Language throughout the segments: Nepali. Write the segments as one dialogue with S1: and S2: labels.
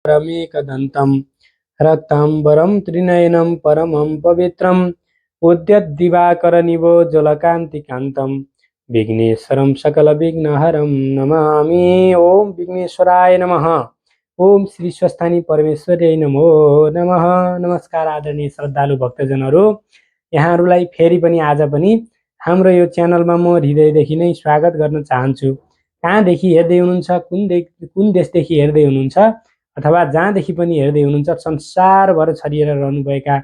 S1: रमेकदन्तं रक्ताम्बरं त्रिनयनं परमं पवित्रं उद्यद्दिवाकरनिभोज्ज्वलकान्तिकान्तं विघ्नेश्वरं सकलविघ्नहरं नमामि। ओम विघ्नेश्वराय नमः। ओम श्री स्वस्थानी परमेश्वरै नमो नमः। नमस्कार आदरणीय श्रद्धालु भक्तजनहरू, यहाँहरूलाई फेरि पनि आज पनि हाम्रो यो च्यानलमा म हृदयदेखि नै स्वागत गर्न चाहन्छु। कहाँदेखि हेर्दै हुनुहुन्छ, कुन देशदेखि हेर्दै हुनुहुन्छ अथवा जहाँदेखि पनि हेर्दै हुनुहुन्छ, संसारभर छरिएर रहनुभएका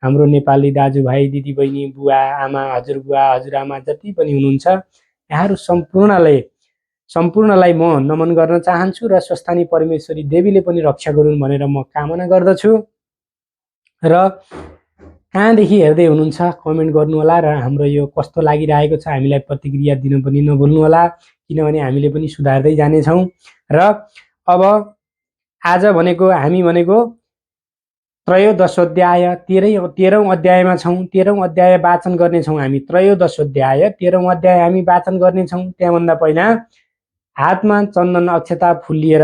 S1: हाम्रो नेपाली दाजुभाइ दिदीबहिनी, बुवा आमा, हजुरबुवा हजुरआमा जति पनि हुनुहुन्छ, यहाँहरू सम्पूर्णलाई म नमन गर्न चाहन्छु र स्वस्थानी परमेश्वरी देवीले पनि रक्षा गरून् भनेर म कामना गर्दछु। र कहाँदेखि हेर्दै हुनुहुन्छ कमेन्ट गर्नुहोला र हाम्रो यो कस्तो लागिरहेको छ हामीलाई प्रतिक्रिया दिन पनि नभुल्नुहोला, किनभने हामीले पनि सुधार्दै जानेछौँ। र अब आज हामी भनेको त्रयोदशोध्याय 13औं अध्यायमा छौँ। 13औं अध्याय वाचन गर्नेछौँ हामी। त्रयोदशोध्याय 13औं अध्याय हामी वाचन गर्नेछौँ। त्यहाँभन्दा पहिला हातमा चन्दन अक्षता फुल लिएर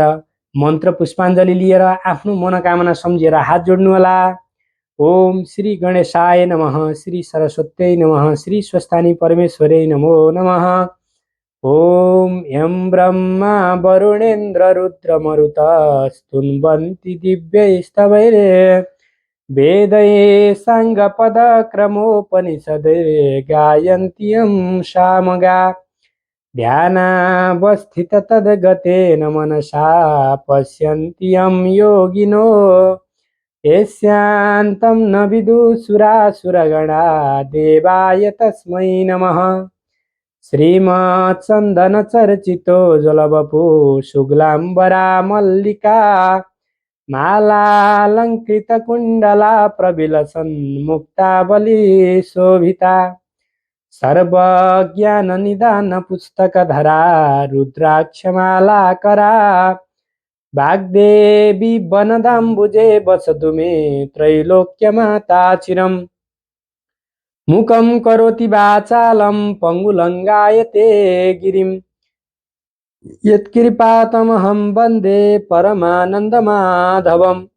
S1: मन्त्र पुष्पाञ्जली लिएर आफ्नो मनोकामना सम्झेर हात जोड्नुहोला। ओम श्री गणेशाय नमः, श्री सरस्वत्यै नमः, श्री स्वस्थानी परमेश्वरै नमो नमः। ओम यं ब्रह्मा वरुणेन्द्र रुद्रमरुतस्तुन्वन्ति दिव्यैस्तवैरे वेदैः साङ्गपदक्रमोपनिषदैः गायन्ति यं सामगा ध्यानावस्थिततद्गतेन मनसा पश्यन्ति यं योगिनो यस्यान्तं न विदुषुरासुरगणा देवाय तस्मै नमः। श्रीमत्चन्दनचर्चितो जलवपु शुक्लाम्बरा मल्लिका मालालङ्कृतकुण्डला प्रविलसन्मुक्तावली शोभिता सर्वज्ञाननिदानपुस्तकधरा रुद्राक्षमालाकरा वाग्देवी वनदाम्बुजे वसतु मे त्रैलोक्यमाता चिरम्। मुखं करोति वाचालं पङ्गुलङ्गायते गिरिं यत्कृपातमहं वन्दे परमानन्दमाधवम्।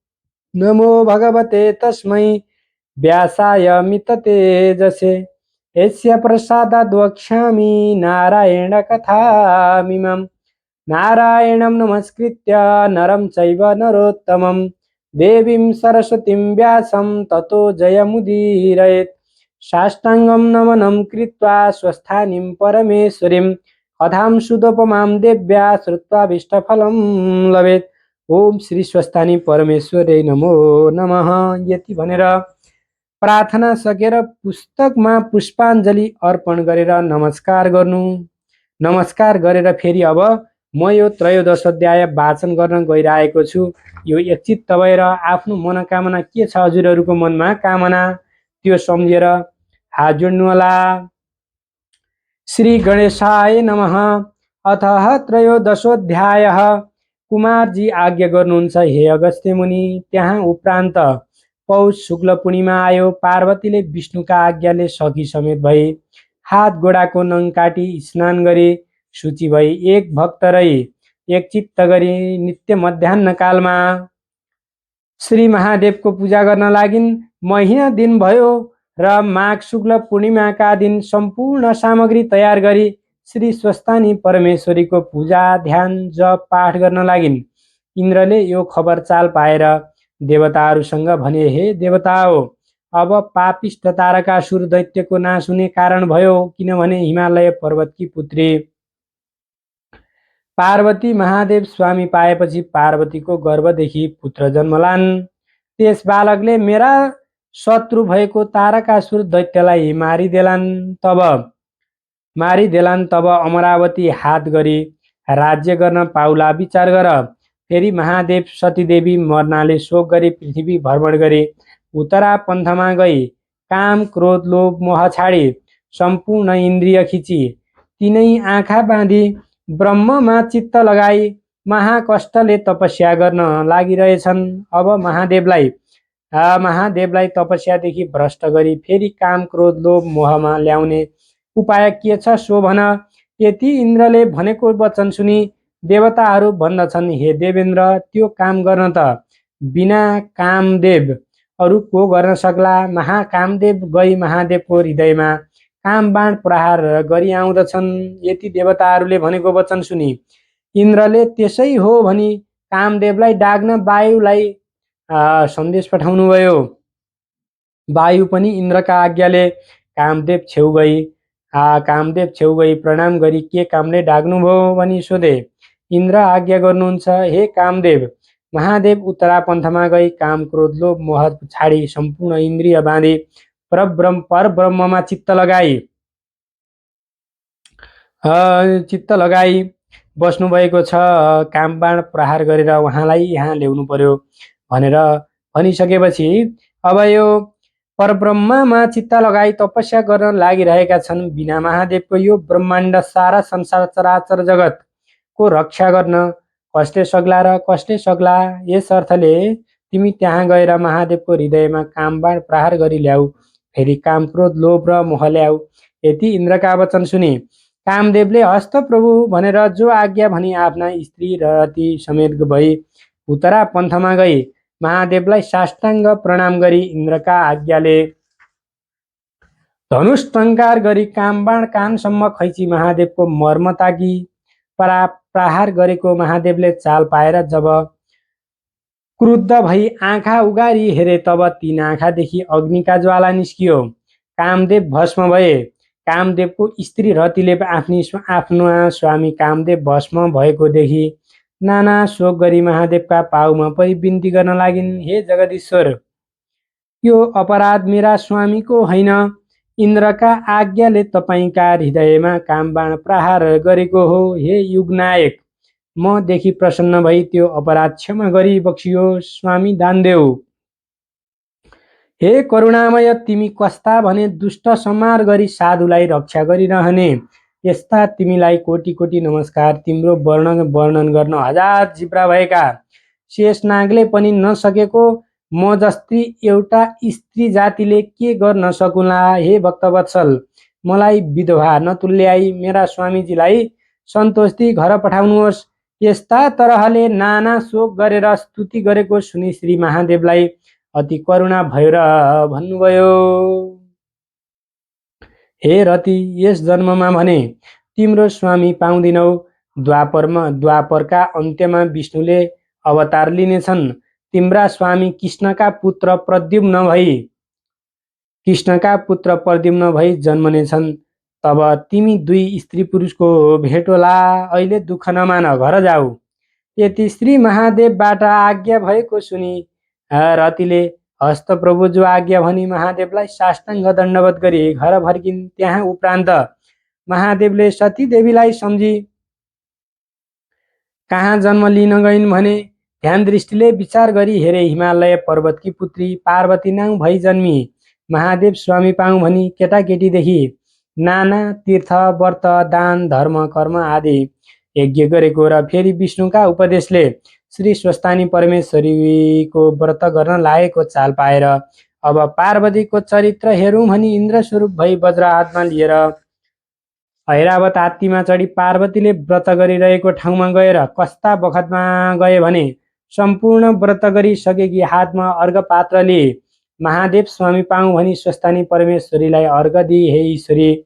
S1: नमो भगवते तस्मै व्यासाय मिततेजसे यस्य प्रसादाद् वक्ष्यामि नारायणकथामिमम्। नारायणं नमस्कृत्य नरं चैव नरोत्तमं देवीं सरस्वतीं व्यासं ततो जयमुदीरयेत्। साष्टाङ्गं नमनं कृत्वा स्वस्थानीं परमेश्वरीं कथां सुदोपमां देव्या श्रुत्वाभीष्टफलं लभेत्। ओम श्री स्वस्थानी परमेश्वरै नमो नमः। यति भनेर प्रार्थना सकेर पुस्तकमा पुष्पाञ्जली अर्पण गरेर नमस्कार गर्नु। नमस्कार गरेर फेरि अब म यो त्रयोदशोध्याय वाचन गर्न गइरहेको छु। यो एकचित्त भएर आफ्नो मनोकामना के छ हजुरहरूको मनमा कामना त्यो सम्झेर हात जोड्नुहोला। श्री गणेशाय नमः। अथः त्रयोदशोध्यायः। कुमारजी आज्ञा गर्नुहुन्छ हे अगस्त्य मुनि। त्यहाँ उपरान्त पौष शुक्ल पूर्णिमा आयो। पार्वतीले विष्णुका आज्ञाले सखी समेत भई हात गोडाको नङ काटी स्नान गरी शुचि भई एक भक्त रही एक चित्त गरी नित्य मध्याह्न कालमा श्री महादेवको पूजा गर्न लागिन्। महिना दिन भयो र माघ शुक्ल पूर्णिमाका दिन सम्पूर्ण सामग्री तयार गरी श्री स्वस्थानी परमेश्वरीको पूजा ध्यान जप पाठ गर्न लागिन्। इन्द्रले यो खबर चाल पाएर देवताहरूसँग भने हे देवता हो, अब पापिष्ट तारकासुर दैत्यको नाश हुने कारण भयो, किनभने हिमालय पर्वतकी पुत्री पार्वती महादेव स्वामी पाएपछि पार्वतीको गर्भदेखि पुत्र जन्मलान्। त्यस बालकले मेरा शत्रु भएको तारकासुर दैत्यलाई मारिदेलान्। तब अमरावती हात गरी राज्य गर्न पाउला विचार गर। फेरि महादेव सतीदेवी मर्नाले शोक गरी पृथ्वी भ्रमण गरी उत्तरा पन्थमा गई काम क्रोध लोभ मोह छाडी सम्पूर्ण इन्द्रिय खिची तिनै आँखा बाँधी ब्रह्ममा चित्त लगाई महाकष्टले तपस्या गर्न लागिरहेछन्। अब महादेवलाई तपस्यादेखि भ्रष्ट गरी फेरि काम क्रोध लोभ मोहमा ल्याउने उपाय के छ सो भन। यति इन्द्रले भनेको वचन सुनि देवताहरू भन्दछन्, हे देवेन्द्र, त्यो काम गर्न त बिना कामदेव अरू को गर्न सक्ला। महाकामदेव गई महादेवको हृदयमा कामबाण प्रहार गरी आउँदछन्। यति देवताहरूले भनेको वचन सुनि इन्द्रले त्यसै हो भनी कामदेवलाई डाक्न वायुलाई सन्देश पठाउनुभयो। वायु पनि इन्द्रका आज्ञाले कामदेव छेउ गई प्रणाम गरी के कामले डाक्नुभयो भनी सोधे। इन्द्र आज्ञा गर्नुहुन्छ, हे कामदेव। महादेव उत्तरापन्थमा गई काम क्रोध लोभ मोह छाडी सम्पूर्ण इन्द्रिय बाँधी परब्रह्ममा चित्त लगाई बस्नुभएको छ। कामबाण प्रहार गरेर उहाँलाई यहाँ ल्याउनु पर्यो भनेर भनिसकेपछि अब यो परब्रह्ममा चित्त लगाई तपस्या गर्न लागिरहेका छन्। बिना महादेवको यो ब्रह्माण्ड सारा संसार चराचर जगतको रक्षा गर्न कसले सक्ला। यस अर्थले तिमी त्यहाँ गएर महादेवको हृदयमा कामबाण प्रहार गरी ल्याऊ, फेरि काम क्रोध लोभ र मोह ल्याऊ। यति इन्द्रका वचन सुनि कामदेवले हस्त प्रभु भनेर जो आज्ञा भनी आफ्ना स्त्री रति समेत भई उत्तरापन्थमा गई महादेवलाई साष्टाङ्ग प्रणाम गरी इन्द्रका आज्ञाले धनुष टङ्कार गरी कामबाण कानसम्म खैची महादेवको मर्म ताकी प्रहार गरेको महादेवले चाल पाएर जब क्रुद्ध भई आँखा उगारी हेरे तब तीन आँखादेखि अग्निका ज्वाला निस्कियो। कामदेव भस्म भए। कामदेवको स्त्री रतिले आफ्नो स्वामी कामदेव भस्म भएको देखि नाना शोक गरी महादेवका पाउमा परि बिन्ती गर्न लागिन्, हे जगदीश्वर, यो अपराध मेरा स्वामीको होइन। इन्द्रका आज्ञाले तपाईका हृदयमा कामबाण प्रहार गरेको हो। हे युगनायक, म देखि प्रसन्न भई त्यो अपराध क्षमा गरी बक्सियोस्। स्वामी दानदेव, हे करुणामय, तिमी कस्ता भने दुष्ट संहार गरी साधुलाई रक्षा गरिरहने। यस्ता तिमीलाई कोटी कोटी नमस्कार। तिम्रो वर्णन गर्न हजार जिब्रा भएका शेषनागले पनि नसकेको म जस्ती एउटा स्त्री जातिले के गर्न सकुला। हे भक्तवत्सल, मलाई विधवा नतुल्याई मेरा स्वामीजीलाई सन्तोषी घर पठाउनुहोस्। यस्ता तरहले नाना शोक गरेर स्तुति गरेको सुनि श्री महादेवलाई अति करुणा भयो र भन्नुभयो, हे रति, यस जन्ममा भने तिम्रो स्वामी पाउँदिनौ। द्वापरका अन्त्यमा विष्णुले अवतार लिनेछन्। तिम्रा स्वामी कृष्णका पुत्र प्रद्युम्न भई जन्मनेछन्। तब तिमी दुई स्त्री पुरुषको भेट होला। अहिले दुःख नमान, घर जाऊ। यति श्री महादेवबाट आज्ञा भएको सुनि रतिले हस्त प्रभु जो आज्ञा भनी महादेवलाई साष्टाङ्ग दण्डवत गरी घर फर्किन्। त्यहाँ उपरान्त महादेवले सती देवीलाई सम्झी कहाँ जन्म लिन गइन् भने ध्यान दृष्टिले विचार गरी हेरे। हिमालय पर्वतकी पुत्री पार्वती नाउँ भई जन्मी। महादेव स्वामी पाऊँ भनी केटाकेटीदेखि नाना तीर्थ व्रत दान धर्म कर्म आदि यज्ञ गरेको र फेरि विष्णुका उपदेशले श्री स्वस्तानी परमेश्वरीको व्रत गर्न लागेको चाल पाएर अब पार्वतीको चरित्र हेरौँ भनी इन्द्र स्वरूप भई वज्र हातमा लिएर ऐरावत हात्तीमा चढी पार्वतीले व्रत गरिरहेको ठाउँमा गएर कस्ता बखतमा गए भने सम्पूर्ण व्रत गरिसकेकी हातमा अर्घ पात्र लिए। महादेव स्वामी पाऊँ भनी स्वस्तानी परमेश्वरीलाई अर्घ दिई, हे ईश्वरी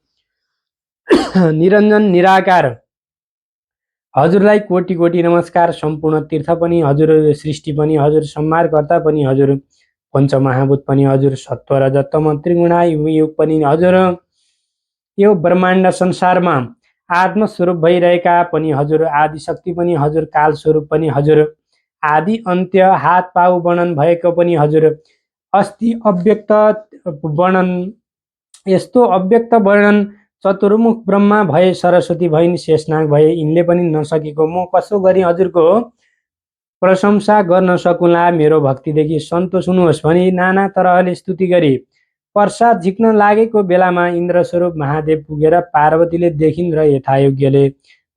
S1: निरञ्जन निराकार, हजुरलाई कोटी कोटी नमस्कार। सम्पूर्ण तीर्थ पनि हजुर, सृष्टि पनि हजुर, संहारकर्ता पनि हजुर, पञ्चमहाभूत पनि हजुर, सत्व रजत तम त्रिगुणायुग पनि हजुर, यो ब्रह्माण्ड संसारमा आत्मस्वरूप भइरहेका पनि हजुर, आदि शक्ति पनि हजुर, काल स्वरूप पनि हजुर, आदि अन्त्य हात पाउ वर्णन भएको पनि हजुर, अस्ति अव्यक्त वर्णन, यस्तो अव्यक्त वर्णन चतुर्मुख ब्रह्मा भए, सरस्वती भइन्, शेषनाग भए, यिनले पनि नसकेको म कसो गरी हजुरको प्रशंसा गर्न सकुला। मेरो भक्तिदेखि सन्तोष हुनुहोस् भनी नाना तरहले स्तुति गरी प्रसाद झिक्न लागेको बेलामा इन्द्र स्वरूप महादेव पुगेर पार्वतीले देखिन् र यथायोग्यले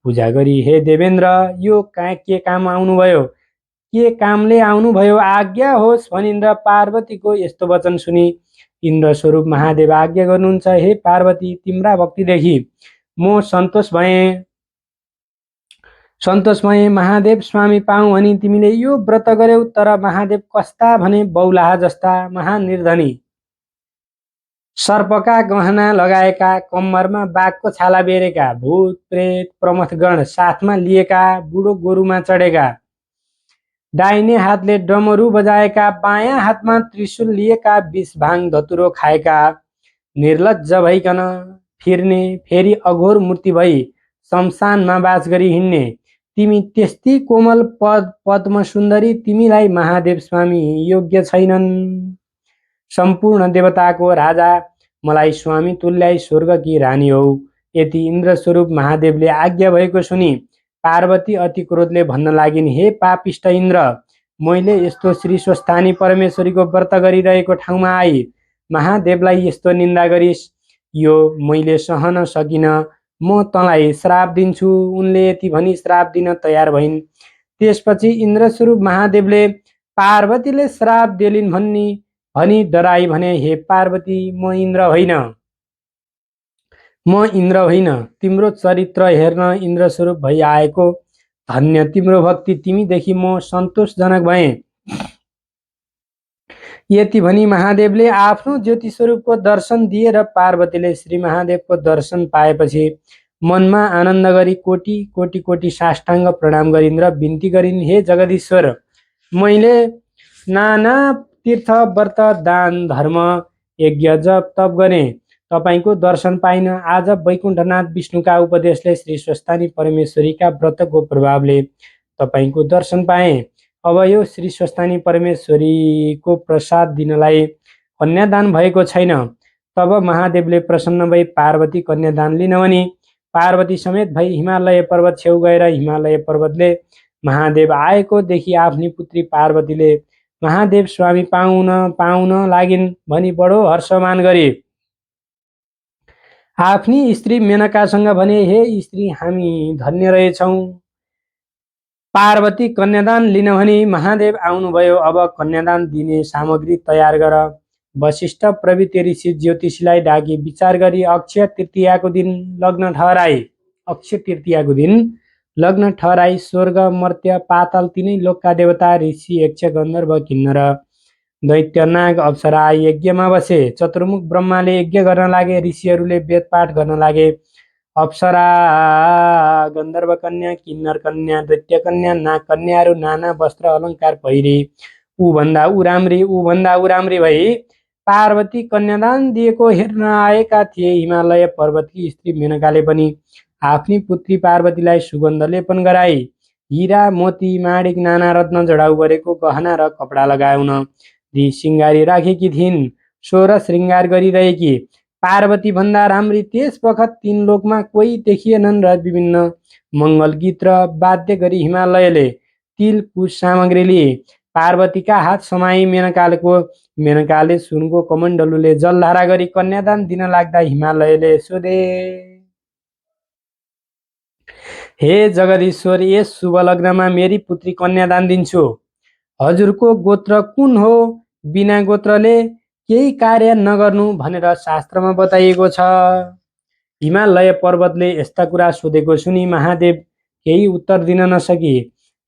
S1: पूजा गरी, हे देवेन्द्र, यो के काम आउनुभयो, के कामले आउनुभयो, आज्ञा होस् भनिन्। पार्वतीको यस्तो वचन सुनि इन्द्र स्वरूप महादेव आज्ञा गर्नुहुन्छ, हे पार्वती, तिम्रा भक्तिदेखि म सन्तोष भएँ। सन्तोषमय महादेव स्वामी पाऊँ भनी तिमीले यो व्रत गर्यौ, तर महादेव कस्ता भने बौलाहा जस्ता महानिर्धनी, सर्पका गहना लगाएका, कम्मरमा बाघको छाला बेरेका, भूत प्रेत प्रमथगण साथमा लिएका, बुढो गोरुमा चढेका, दाहिने हातले डमरू बजाएका, बायाँ हातमा त्रिशूल लिएका, विष भाङ धतुरो खाएका, निर्लज्ज भइकन फिर्ने, फेरि अघोर मूर्ति भई शमशानमा बास गरी हिँड्ने, तिमी त्यस्ती कोमल पद्म सुन्दरी, तिमीलाई महादेव स्वामी योग्य छैनन्। सम्पूर्ण देवताको राजा, मलाई स्वामी तुल्याई स्वर्गकी रानी हौ। यति इन्द्रस्वरूप महादेवले आज्ञा भएको सुनि पार्वती अति क्रोधले भन्न लागिन्, हे पापिष्ट इन्द्र, मैले यस्तो श्री स्वस्थानी परमेश्वरीको व्रत गरिरहेको ठाउँमा आई महादेवलाई यस्तो निन्दा गरिस्, यो मैले सहन सकिन, म तँलाई श्राप दिन्छु। उनले यति भनी श्राप दिन तयार भइन्। त्यसपछि इन्द्रस्वरूप महादेवले पार्वतीले श्राप देलिन् भनी डराई भने, हे पार्वती, म इन्द्र होइन, तिम्रो चरित्र हेर्न इन्द्रस्वरूप भई आएको धन्य तिम्रो भक्ति, तिमीदेखि म सन्तोषजनक भएँ। यति भनी महादेवले आफ्नो ज्योति स्वरूपको दर्शन दिए र पार्वतीले श्री महादेवको दर्शन पाएपछि मनमा आनन्द गरी कोटी कोटी कोटी साष्टाङ्ग प्रणाम गरिन् र बिन्ती गरिन्, हे जगदीश्वर, मैले नाना तीर्थ व्रत दान धर्म यज्ञ जप तप गरेँ, तपाईँको दर्शन पाइन। आज वैकुण्ठनाथ विष्णुका उपदेशले श्री स्वस्थानी परमेश्वरीका व्रतको प्रभावले तपाईँको दर्शन पाएँ। अब यो श्री स्वस्थानी परमेश्वरीको प्रसाद दिनलाई कन्यादान भएको छैन। तब महादेवले प्रसन्न भई पार्वती कन्यादान लिन भनी पार्वती समेत भई हिमालय पर्वत छेउ गएर हिमालय पर्वतले महादेव आएको देखि आफ्नी पुत्री पार्वतीले महादेव स्वामी पाउन लागिन् भनी बडो हर्षमान गरे। आफ्नी स्त्री मेनकासँग भने, हे स्त्री, हामी धन्य रहेछौँ। पार्वती कन्यादान लिन भनी महादेव आउनुभयो। अब कन्यादान दिने सामग्री तयार गर। वशिष्ठ प्रभृति ऋषि ज्योतिषीलाई डाकी विचार गरी अक्षय तृतीयाको दिन लग्न ठहराई स्वर्ग मर्त्य पाताल तीनै लोकका देवता ऋषि यक्ष गन्धर्व किन्नर दैत्य नाग अप्सरा यज्ञमा बसे। चतुर्मुख ब्रह्माले यज्ञ गर्न लागे, ऋषिहरूले वेदपाठ गर्न लागे। अप्सरा, गन्धर्व कन्या, किन्नर कन्या, दैत्य कन्या, नाग कन्याहरू नाना वस्त्र अलङ्कार पहिरी ऊभन्दा उराम्री भई पार्वती कन्यादान दिएको हेर्न आएका थिए। हिमालय पर्वतकी स्त्री मेनकाले पनि आफ्नी पुत्री पार्वतीलाई सुगन्ध लेपन गराई। हिरा मोती माणिक नाना रत्न जडाउ गरेको गहना र कपडा लगाउन दी सिंगारी राखेकी थिइन्। सोह्र श्रृङ्गार गरिरहेकी पार्वती भन्दा राम्री त्यस बखत तीन लोकमा कोही देखिएनन् र विभिन्न मङ्गल गीत र वाद्य गरी हिमालयले तिल कुश सामग्री लिए। पार्वतीका हात समाई मेनकाले सुनको कमण्डलुले जलधारा गरी कन्यादान दिन लाग्दा हिमालयले सोधे, हे जगदीश्वर, यस शुभ लग्नमा मेरी पुत्री कन्यादान दिन्छु। हजुरको गोत्र कुन हो? बिना गोत्रले केही कार्य नगर्नु भनेर शास्त्रमा बताइएको छ। हिमालय पर्वतले यस्ता कुरा सोधेको सुनि महादेव केही उत्तर दिन नसकी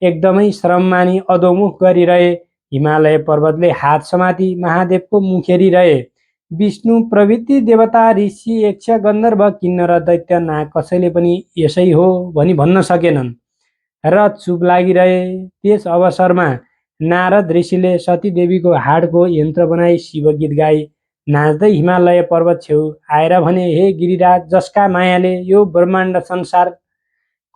S1: एकदमै श्रम मानी अधोमुख गरिरहे। हिमालय पर्वतले हात समाती महादेवको मुख हेरिरहे। विष्णु प्रभृति देवता ऋषि यक्ष गन्धर्व किन्नर दैत्य नाग कसैले पनि यसै हो भनी भन्न सकेनन् र चुप लागिरहे। त्यस अवसरमा नारद ऋषिले सतीदेवीको हाडको यन्त्र बनाई शिवगीत गाई नाच्दै हिमालय पर्वत छेउ आएर भने, हे गिरिराज, जसका मायाले यो ब्रह्माण्ड संसार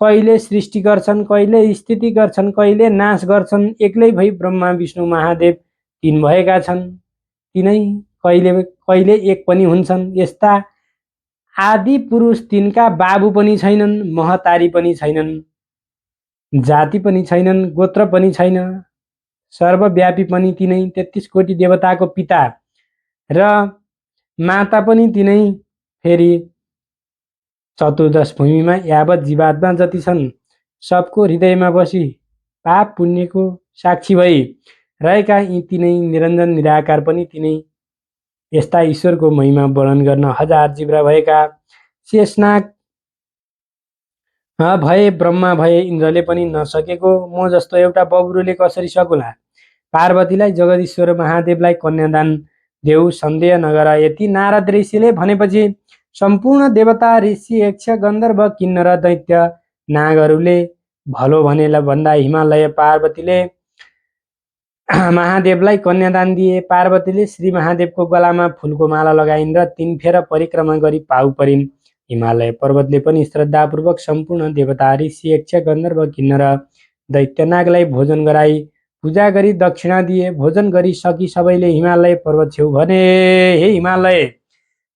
S1: कहिले सृष्टि गर्छन्, कहिले स्थिति गर्छन्, कहिले नाश गर्छन्, एक्लै भई ब्रह्मा विष्णु महादेव तीन भएका छन्। तिनै कहिले एक पनि हुन्छन्। यस्ता आदि पुरुष तिनका बाबु पनि छैनन्, महतारी पनि छैनन्, जाति पनि छैनन्, गोत्र पनि छैन, सर्वव्यापी पनि तिनै, 33 कोटी देवताको पिता र माता पनि तिनै। फेरि चतुर्दश भूमिमा यावत जीवात्मा जति छन् सबको हृदयमा बसी पाप पुण्यको साक्षी भई रहेका यी तिनै निरञ्जन निराकार पनि तिनै। यस्ता ईश्वरको महिमा वर्णन गर्न हजार जिब्रा भएका शेषनाग भए ब्रह्मा भए इन्द्रले पनि नसकेको म जस्तो एउटा बब्रुले कसरी सकुला। पार्वतीलाई जगदीश्वर महादेवलाई कन्यादान देऊ, सन्देह नगर। यति नारद ऋषिले भनेपछि सम्पूर्ण देवता ऋषि यक्ष गन्धर्व किन्नर दैत्य नागहरूले भलो भनेला भन्दा हिमालय पार्वतीले महादेवलाई कन्यादान दिए। पार्वतीले श्री महादेवको गलामा फुलको माला लगाइन् र 3 फेर परिक्रमा गरी पाउ परिन्। हिमालय पर्वतले पनि श्रद्धापूर्वक सम्पूर्ण देवता ऋषि यक्ष गन्धर्व किन्नर दैत्यनागलाई भोजन गराई पूजा गरी दक्षिणा दिए। भोजन गरी सकी सबैले हिमालय पर्वत छेउ भने, हे हिमालय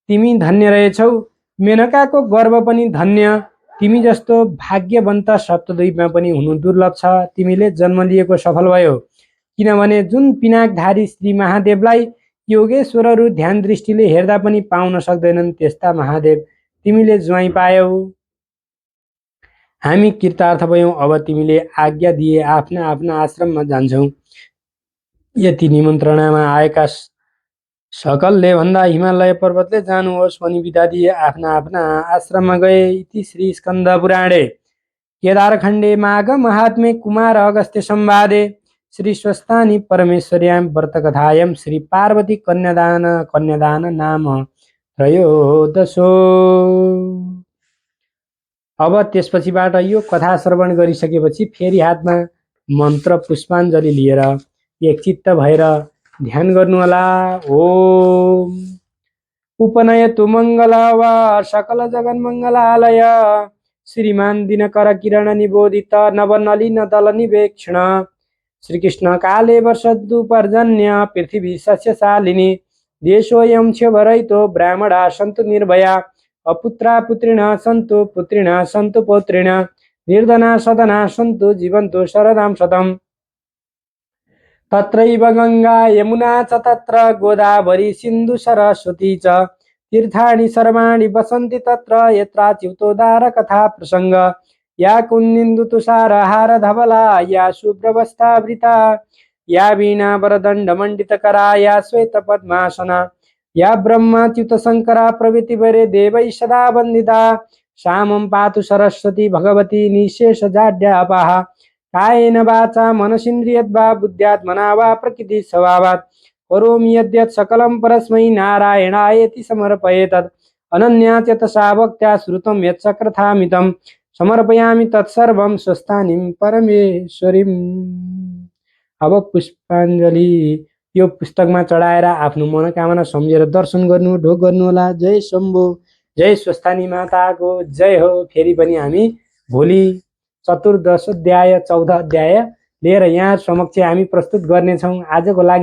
S1: तिमी धन्य रहेछौ, मेनकाको गर्व पनि धन्य। तिमी जस्तो भाग्यवन्त सप्तद्वीपमा पनि हुनु दुर्लभ छ। तिमीले जन्म लिएको सफल भयो, किनभने जुन पिनाकधारी श्री महादेवलाई योगेश्वरहरू ध्यान दृष्टिले हेर्दा पनि पाउन सक्दैनन् त्यस्ता महादेव तिमीले ज्वाइँ पायौ। हामी कृतार्थ भयौँ। अब तिमीले आज्ञा दिए आफ्ना आफ्ना आश्रममा जान्छौँ। यति निमन्त्रणामा आएका सकलले भन्दा हिमालय पर्वतले जानुहोस् भनी बिदा दिए। आफ्ना आफ्ना आश्रममा गए। इति श्री स्कन्द पुराणे केदारखण्डे माघ महात्म्ये कुमार अगस्त्य संवादे श्री स्वस्थानी परमेश्वर्यां व्रतकथायां श्री पार्वती कन्यादान नाम त्रयोदशो। अब त्यसपछिबाट यो कथा श्रवण गरिसकेपछि फेरि हातमा मन्त्र पुष्पाञ्जली लिएर एकचित्त भएर ध्यान गर्नुहोला। ओम उपनयतु मङ्गलवा सकल जगन्मङ्गलालय श्रीमान दिनकर किरण निबोधित नवनलिन दल निवेक्षण श्रीकृष्ण काले वर्षतु पर्जन्य पृथिवी सस्यशालिनी देशोऽयं क्षोभरहितो ब्राह्मणा सन्तु निर्भया अपुत्रा पुत्रिणः सन्तु पुत्रिणः सन्तु पौत्रिणः निर्धना सदना सन्तु जीवन्तु शरदां शतम्। तत्रैव गङ्गा यमुना च तत्र गोदावरी सिन्धु सरस्वती च तीर्थानि सर्वाणि वसन्ति तत्र यत्राच्युतोद्धार कथा प्रसंग या कुन्दिन्दु तुषारहार धवला या शुभ्रवस्त्रावृता या वीणा वरदण्डमण्डितकरा या श्वेत पद्मासना या ब्रह्माच्युत शङ्करा प्रभृति वरे देवैः सदा वन्दिता श्यामं पातु सरस्वती भगवती निःशेषजाड्यापहा कायेन वाचा मनसीन्द्रियद्वा बुद्ध्यात्मना वा प्रकृति स्वभावात् करोमि यद्यत् सकलं परस्मै नारायणायेति समर्पयेतत् अनन्या चेतसा भक्त्या श्रुतं यत्सकृथामितं समर्पयामि तत्सर्वं स्वस्थानीं परमेश्वरीम्। अब पुष्पाञ्जली यो पुस्तकमा चढाएर आफ्नो मनोकामना सम्झेर दर्शन गर्नु ढोक गर्नुहोला। जय शम्भो, जय स्वस्थानी माताको जय हो। फेरि पनि हामी भोलि चतुर्दश अध्याय 14 अध्याय लिएर यहाँ समक्ष हामी प्रस्तुत गर्नेछौँ। आजको लागि